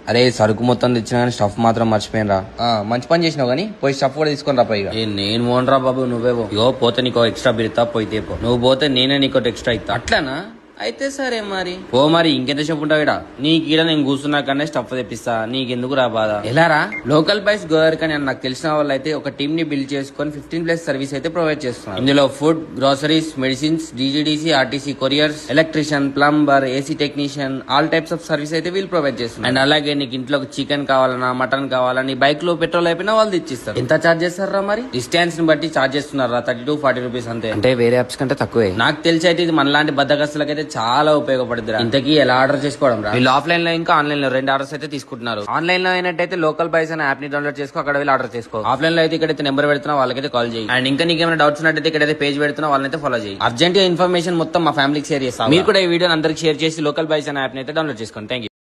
అరే సరుకు మొత్తం తెచ్చినా కానీ స్టఫ్ మాత్రం మర్చిపోయినరా. మంచి పని చేసినావు కానీ పోయి స్టఫ్ కూడా తీసుకొని రా పైగా. నేను మోనరా బాబు, నువ్వేవో ఇగో పోతే నీకు ఎక్స్ట్రా బిరుతా పోయితే పో, నువ్వు పోతే నేనే నీకు ఎక్స్ట్రా ఇస్తా. అట్లానా? అయితే సరే మరి ఓ మరి ఇంకెంత చెప్పు ఉంటావు ఇడా నీకు ఈడ నేను కూర్చున్నా కన్నా స్టఫ్ తెప్పిస్తా, నీకెందుకు రా బాధ. ఎలారా లోకల్ బైస్ గోదావరి కానీ నాకు తెలిసిన వాళ్ళు అయితే ఒక టీమ్ ని బిల్డ్ చేసుకుని 15+ సర్వీస్ అయితే ప్రొవైడ్ చేస్తున్నారు. ఇందులో ఫుడ్, గ్రోసరీస్, మెడిసిన్స్, డీజీడీసీ, RTC couriers, electrician, plumber, AC technician, all types of service అయితే వీళ్ళు ప్రొవైడ్ చేస్తున్నారు. అండ్ అలాగే నీకు ఇంట్లో చికెన్ కావాలన్నా, మటన్ కావాలా, నీ బైక్ లో పెట్రోల్ అయిపోయినా వాళ్ళు తెచ్చిస్తారు. ఎంత చార్జ్ చేస్తారా మరి? డిస్టెన్స్ ని బట్టి చార్జ్ చేస్తున్నారా, 30 to 40 రూపీస్ అంతే. అంటే వేరే యాప్స్ కంటే తక్కువే. నాకు తెలిసి అయితే ఇది మనలాంటి బద్దగస్తులకైతే చాలా ఉపయోగపడుతుంది. ఇంతకీ ఎలా ఆర్డర్ చేసుకోవడం రా? వీళ్ళు ఆఫ్లైన్ లో ఇంకా ఆన్లైన్ లో 2 ఆర్డర్స్ అయితే తీసుకుంటున్నారు. ఆన్లైన్ లో అయినట్టయితే లోకల్ బైస్ అనే యాప్ ని డౌన్లోడ్ చేసుకో, అక్కడ వెళ్ళి ఆర్డర్ చేసుకో. ఆఫ్లైన్ లో అయితే ఇక్కడైతే నెంబర్ పెడుతున్నా వాళ్ళకైతే కాల్ చేయి. అండ్ ఇంకా నీకేమైనా డౌట్స్ ఉన్నట్టయితే ఇక్కడైతే పేజ్ పెడుతున్నా వాళ్ళనైతే ఫాలో చేయి. అర్జెంట్ గా ఇన్ఫర్మేషన్ మొత్తం మా ఫ్యామిలీకి షేర్ చేస్తాం. మీరు కూడా ఈ వీడియోని అందరికి షేర్ చేసి లోకల్ బైస్ అనే యాప్ ని అయితే డౌన్లోడ్ చేసుకోండి. Thank you.